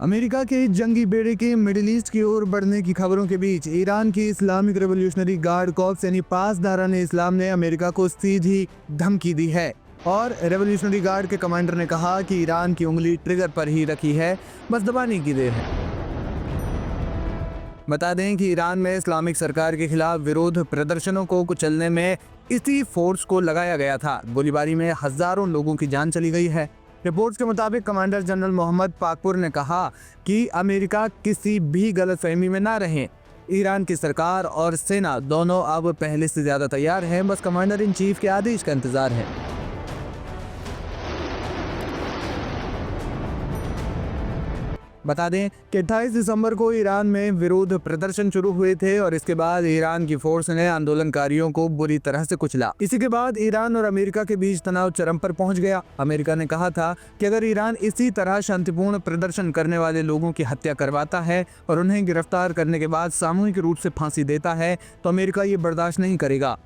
America के जंगी बेड़े के मिडिल ईस्ट की ओर बढ़ने की खबरों के बीच ईरान की इस्लामिक रेवोल्यूशनरी गार्ड कॉर्प्स यानी पासदारान इस्लाम ने अमेरिका को सीधी धमकी दी है और रेवोल्यूशनरी गार्ड के कमांडर ने कहा कि ईरान की उंगली ट्रिगर पर ही रखी है, बस दबाने की देर है। बता दें कि ईरान में इस्लामिक सरकार के खिलाफ विरोध प्रदर्शनों को कुचलने में इसी फोर्स को लगाया गया था। गोलीबारी में हजारों लोगों की जान चली गई है। रिपोर्ट्स के मुताबिक कमांडर जनरल मोहम्मद पाकपुर ने कहा कि अमेरिका किसी भी गलतफहमी में ना रहे। ईरान की सरकार और सेना दोनों अब पहले से ज्यादा तैयार हैं, बस कमांडर इन चीफ के आदेश का इंतजार है। बता दें कि 28 दिसंबर को ईरान में विरोध प्रदर्शन शुरू हुए थे और इसके बाद ईरान की फोर्स ने आंदोलनकारियों को बुरी तरह से कुचला। इसी के बाद ईरान और अमेरिका के बीच तनाव चरम पर पहुंच गया। अमेरिका ने कहा था कि अगर ईरान इसी तरह शांतिपूर्ण प्रदर्शन करने वाले लोगों की हत्या करवाता है और उन्हें गिरफ्तार करने के बाद सामूहिक रूप से फांसी देता है तो अमेरिका ये बर्दाश्त नहीं करेगा।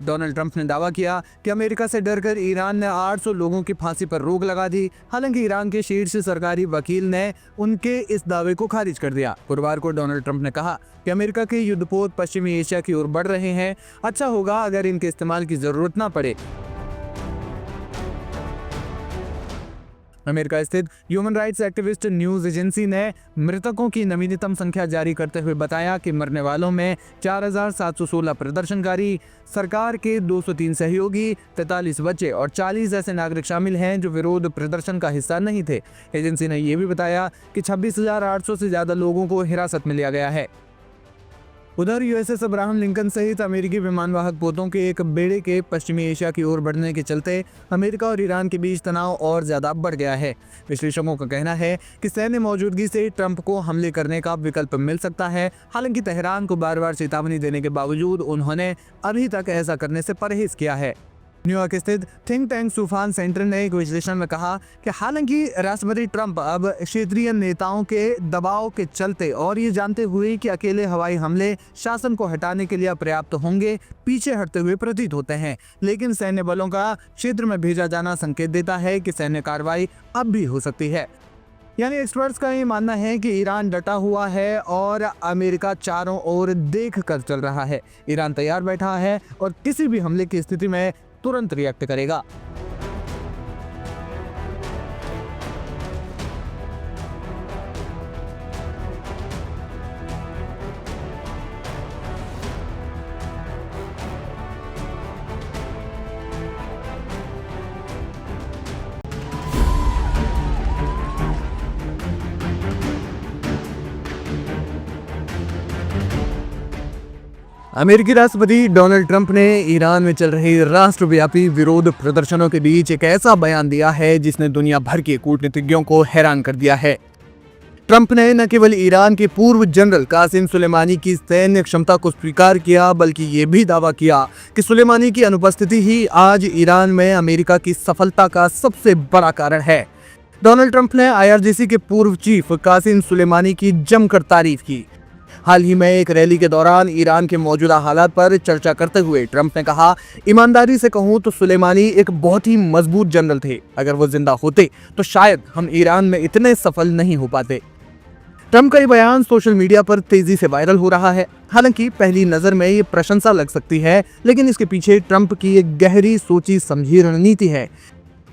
डोनाल्ड ट्रंप ने दावा किया कि अमेरिका से डरकर ईरान ने 800 लोगों की फांसी पर रोक लगा दी। हालांकि ईरान के शीर्ष सरकारी वकील ने उनके इस दावे को खारिज कर दिया। गुरुवार को डोनाल्ड ट्रंप ने कहा कि अमेरिका के युद्धपोत पश्चिमी एशिया की ओर बढ़ रहे हैं, अच्छा होगा अगर इनके इस्तेमाल की जरूरत ना पड़े। अमेरिका स्थित human rights activist news agency ने मृतकों की नवीनतम संख्या जारी करते हुए बताया कि मरने वालों में 4716 प्रदर्शनकारी, सरकार के 203 सहयोगी, 43 बच्चे और 40 ऐसे नागरिक शामिल हैं जो विरोध प्रदर्शन का हिस्सा नहीं थे। एजेंसी ने यह भी बताया कि 26,800 से ज्यादा लोगों को हिरासत में लिया गया है। उधर यूएसएस अब्राहम लिंकन सहित अमेरिकी विमानवाहक पोतों के एक बेड़े के पश्चिमी एशिया की ओर बढ़ने के चलते अमेरिका और ईरान के बीच तनाव और ज्यादा बढ़ गया है। विश्लेषकों का कहना है कि सैन्य मौजूदगी से ट्रंप को हमले करने का विकल्प मिल सकता है। हालांकि तेहरान को बार बार चेतावनी देने के बावजूद उन्होंने अभी तक ऐसा करने से परहेज किया है। न्यूयॉर्क स्थित थिंक टैंक तूफान सेंटर ने एक विश्लेषण में कहा कि हालांकि राष्ट्रपति ट्रंप अब क्षेत्रीय नेताओं के दबाव के चलते और ये जानते हुए कि अकेले हवाई हमले शासन को हटाने के लिए पर्याप्त होंगे, पीछे हटते हुए प्रतीत होते हैं। लेकिन सैन्य बलों का क्षेत्र में भेजा जाना संकेत देता है कि सैन्य कार्रवाई अब भी हो सकती है। यानी एक्सपर्ट्स का ये मानना है कि ईरान डटा हुआ है और अमेरिका चारों ओर देख कर चल रहा है। ईरान तैयार बैठा है और किसी भी हमले की स्थिति में तुरंत रिएक्ट करेगा। अमेरिकी राष्ट्रपति डोनाल्ड ट्रंप ने ईरान में चल रही राष्ट्रव्यापी विरोध प्रदर्शनों के बीच एक ऐसा बयान दिया है जिसने दुनिया भर के कूटनीतिज्ञों को हैरान कर दिया है। ट्रंप ने न केवल ईरान के पूर्व जनरल कासिम सुलेमानी की सैन्य क्षमता को स्वीकार किया, बल्कि ये भी दावा किया कि सुलेमानी की अनुपस्थिति ही आज ईरान में अमेरिका की सफलता का सबसे बड़ा कारण है। डोनाल्ड ट्रंप ने IRGC के पूर्व चीफ कासिम सुलेमानी की जमकर तारीफ की। हाल ही में एक रैली के दौरान ईरान के मौजूदा हालात पर चर्चा करते हुए ट्रंप ने कहा, ईमानदारी से कहूं तो सुलेमानी एक बहुत ही मजबूत जनरल थे। अगर वो जिंदा होते तो शायद हम ईरान में इतने सफल नहीं हो पाते। ट्रंप का ये बयान सोशल मीडिया पर तेजी से वायरल हो रहा है। हालांकि पहली नजर में ये प्रशंसा लग सकती है, लेकिन इसके पीछे ट्रंप की एक गहरी सोची समझी रणनीति है।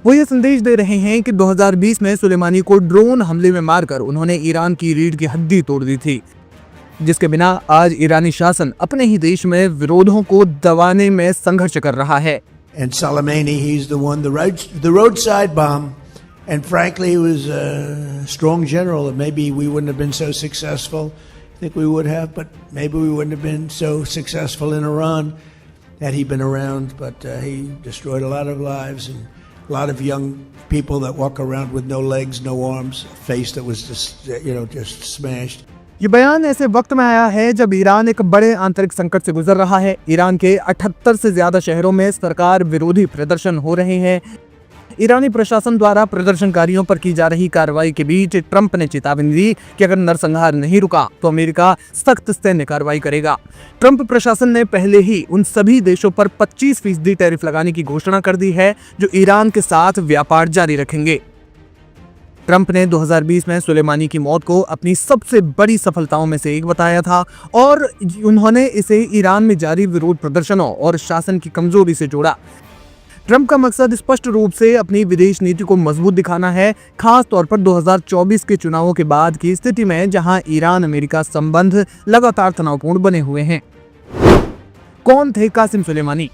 वो ये संदेश दे रहे हैं कि 2020 में सुलेमानी को ड्रोन हमले में मारकर उन्होंने ईरान की रीढ़ की हड्डी तोड़ दी थी, जिसके बिना आज ईरानी शासन अपने ही देश में विरोधों को दबाने में संघर्ष कर रहा है। And Soleimani, he's the one, the roadside bomb, and frankly, he was a strong general. Maybe we wouldn't have been so successful. I think we would have, but maybe we wouldn't have been so successful in Iran had he been around. But he destroyed a lot of lives and a lot of young people that walk around with no legs, no arms, a face that was just smashed. ये बयान ऐसे वक्त में आया है जब Iran एक बड़े आंतरिक संकट से गुजर रहा है। ईरान के 78 से ज्यादा शहरों में सरकार विरोधी प्रदर्शन हो रहे हैं। ईरानी प्रशासन द्वारा प्रदर्शनकारियों पर की जा रही कार्रवाई के बीच ट्रंप ने चेतावनी दी कि अगर नरसंहार नहीं रुका तो अमेरिका सख्त सैन्य कार्रवाई करेगा। ट्रंप प्रशासन ने पहले ही उन सभी देशों पर 25% टैरिफ लगाने की घोषणा कर दी है जो ईरान के साथ व्यापार जारी रखेंगे। ट्रंप ने 2020 में सुलेमानी की मौत को अपनी सबसे बड़ी सफलताओं में से एक बताया था और उन्होंने इसे ईरान में जारी विरोध प्रदर्शनों और शासन की कमजोरी से जोड़ा। ट्रंप का मकसद स्पष्ट रूप से अपनी विदेश नीति को मजबूत दिखाना है, खास तौर पर 2024 के चुनावों के बाद की स्थिति में जहां ईरान अमेरिका संबंध लगातार तनावपूर्ण बने हुए हैं। कौन थे कासिम सुलेमानी?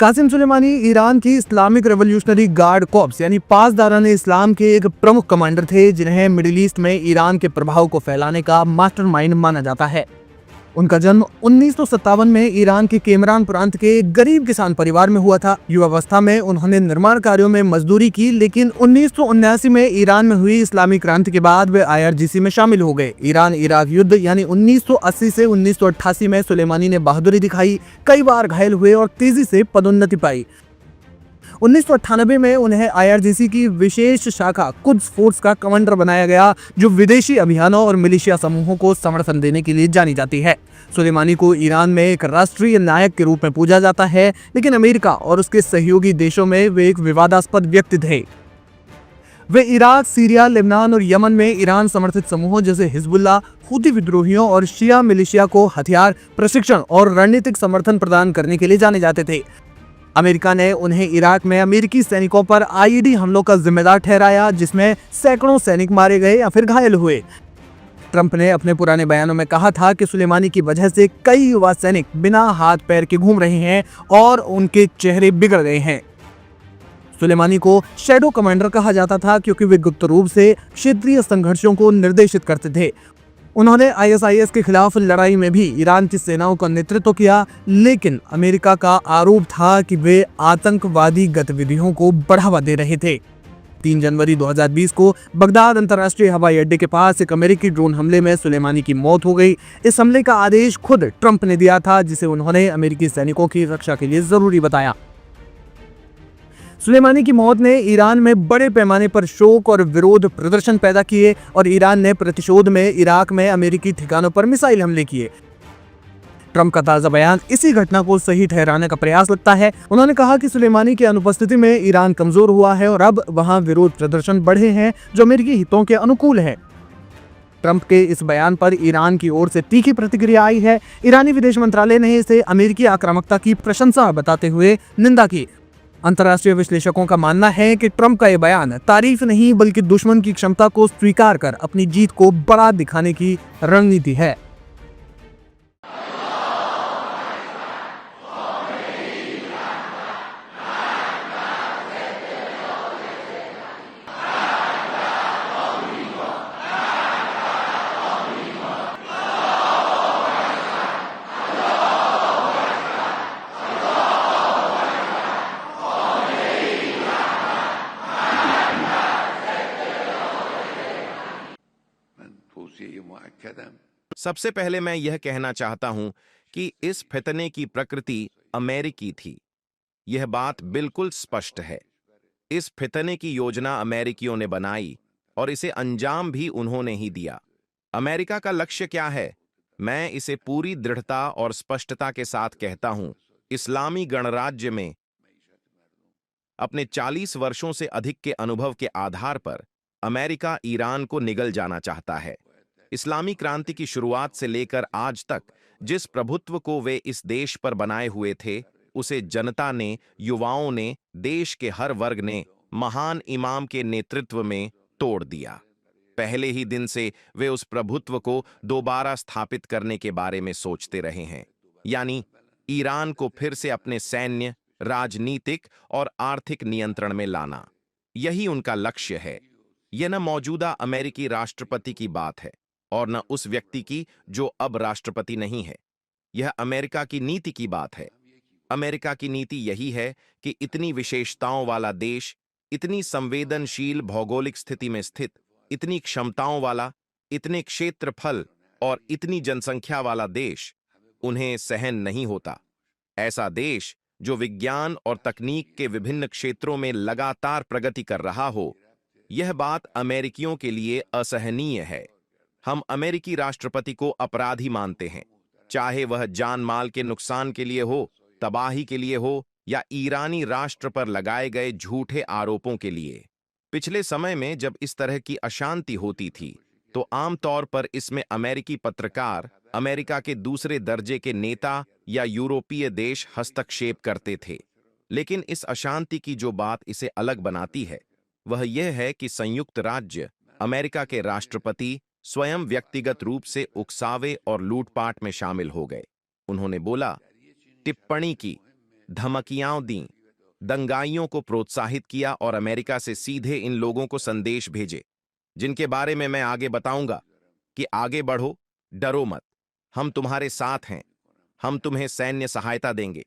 कासिम सुलेमानी ईरान की इस्लामिक रेवोल्यूशनरी गार्ड कॉर्प्स यानी पासदारान इस्लाम के एक प्रमुख कमांडर थे, जिन्हें मिडिल ईस्ट में ईरान के प्रभाव को फैलाने का मास्टरमाइंड माना जाता है। उनका जन्म 1957 में ईरान के केमरान प्रांत के एक गरीब किसान परिवार में हुआ था। युवावस्था में उन्होंने निर्माण कार्यों में मजदूरी की, लेकिन 1979 में ईरान में हुई इस्लामी क्रांति के बाद वे IRGC में शामिल हो गए। ईरान इराक युद्ध यानी 1980 से 1988 में सुलेमानी ने बहादुरी दिखाई, कई बार घायल हुए और तेजी से पदोन्नति पाई। 1998 में उन्हें IRGC की विशेष शाखा कुद्स फोर्स का कमांडर बनाया गया, जो विदेशी अभियानों और मिलिशिया समूहों को समर्थन देने के लिए जानी जाती है। सुलेमानी को ईरान में एक राष्ट्रीय नायक के रूप में पूजा जाता है, लेकिन अमेरिका और उसके सहयोगी देशों में वे एक विवादास्पद व्यक्ति थे। वे इराक, सीरिया, लेबनान और यमन में ईरान समर्थित समूहों जैसे हिजबुल्लाह, हूती विद्रोहियों और शिया मिलिशिया को हथियार, प्रशिक्षण और रणनीतिक समर्थन प्रदान करने के लिए जाने जाते थे। अमेरिका ने उन्हें इराक में अमेरिकी सैनिकों पर IED हमलों का जिम्मेदार ठहराया, जिसमें सैकड़ों सैनिक मारे गए या फिर घायल हुए। ट्रंप ने अपने पुराने बयानों में कहा था कि सुलेमानी की वजह से कई युवा सैनिक बिना हाथ पैर के घूम रहे हैं और उनके चेहरे बिगड़ गए हैं। सुलेमानी को शैडो कमांडर कहा जाता था क्योंकि वे गुप्त रूप से क्षेत्रीय संघर्षों को निर्देशित करते थे। उन्होंने ISIS के खिलाफ लड़ाई में भी ईरान की सेनाओं का नेतृत्व किया, लेकिन अमेरिका का आरोप था कि वे आतंकवादी गतिविधियों को बढ़ावा दे रहे थे। 3 जनवरी 2020 को बगदाद अंतर्राष्ट्रीय हवाई अड्डे के पास एक अमेरिकी ड्रोन हमले में सुलेमानी की मौत हो गई। इस हमले का आदेश खुद ट्रंप ने दिया था, जिसे उन्होंने अमेरिकी सैनिकों की रक्षा के लिए जरूरी बताया। सुलेमानी की मौत ने ईरान में बड़े पैमाने पर शोक और विरोध प्रदर्शन पैदा किए और ईरान ने प्रतिशोध में इराक में अमेरिकी ठिकानों पर मिसाइल हमले किए। ट्रंप का ताजा बयान इसी घटना को सही ठहराने का प्रयास लगता है। उन्होंने कहा कि सुलेमानी की अनुपस्थिति में ईरान कमजोर हुआ है और अब वहां विरोध प्रदर्शन बढ़े हैं जो अमेरिकी हितों के अनुकूल है। ट्रंप के इस बयान पर ईरान की ओर से तीखी प्रतिक्रिया आई है। ईरानी विदेश मंत्रालय ने इसे अमेरिकी आक्रामकता की प्रशंसा बताते हुए निंदा की। अंतर्राष्ट्रीय विश्लेषकों का मानना है कि ट्रंप का यह बयान तारीफ नहीं बल्कि दुश्मन की क्षमता को स्वीकार कर अपनी जीत को बड़ा दिखाने की रणनीति है। सबसे पहले मैं यह कहना चाहता हूं कि इस फितने की प्रकृति अमेरिकी थी। यह बात बिल्कुल स्पष्ट है। इस फितने की योजना अमेरिकियों ने बनाई और इसे अंजाम भी उन्होंने ही दिया। अमेरिका का लक्ष्य क्या है? मैं इसे पूरी दृढ़ता और स्पष्टता के साथ कहता हूं। इस्लामी गणराज्य में अपने 40 वर्षों से अधिक के अनुभव के आधार पर अमेरिका ईरान को निगल जाना चाहता है। इस्लामी क्रांति की शुरुआत से लेकर आज तक जिस प्रभुत्व को वे इस देश पर बनाए हुए थे, उसे जनता ने, युवाओं ने, देश के हर वर्ग ने महान इमाम के नेतृत्व में तोड़ दिया। पहले ही दिन से वे उस प्रभुत्व को दोबारा स्थापित करने के बारे में सोचते रहे हैं, यानी ईरान को फिर से अपने सैन्य, राजनीतिक और आर्थिक नियंत्रण में लाना। यही उनका लक्ष्य है। यह न मौजूदा अमेरिकी राष्ट्रपति की बात है और न उस व्यक्ति की जो अब राष्ट्रपति नहीं है। यह अमेरिका की नीति की बात है। अमेरिका की नीति यही है कि इतनी विशेषताओं वाला देश, इतनी संवेदनशील भौगोलिक स्थिति में स्थित, इतनी क्षमताओं वाला, इतने क्षेत्रफल और इतनी जनसंख्या वाला देश उन्हें सहन नहीं होता। ऐसा देश जो विज्ञान और तकनीक के विभिन्न क्षेत्रों में लगातार प्रगति कर रहा हो, यह बात अमेरिकियों के लिए असहनीय है। हम अमेरिकी राष्ट्रपति को अपराधी मानते हैं, चाहे वह जान माल के नुकसान के लिए हो, तबाही के लिए हो या ईरानी राष्ट्र पर लगाए गए झूठे आरोपों के लिए। पिछले समय में जब इस तरह की अशांति होती थी तो आमतौर पर इसमें अमेरिकी पत्रकार, अमेरिका के दूसरे दर्जे के नेता या यूरोपीय देश हस्तक्षेप करते थे। लेकिन इस अशांति की जो बात इसे अलग बनाती है वह यह है कि संयुक्त राज्य अमेरिका के राष्ट्रपति स्वयं व्यक्तिगत रूप से उकसावे और लूटपाट में शामिल हो गए। उन्होंने बोला, टिप्पणी की, धमकियां दी, दंगाइयों को प्रोत्साहित किया और अमेरिका से सीधे इन लोगों को संदेश भेजे जिनके बारे में मैं आगे बताऊंगा कि आगे बढ़ो, डरो मत, हम तुम्हारे साथ हैं, हम तुम्हें सैन्य सहायता देंगे।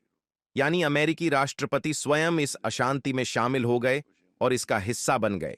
यानी अमेरिकी राष्ट्रपति स्वयं इस अशांति में शामिल हो गए और इसका हिस्सा बन गए।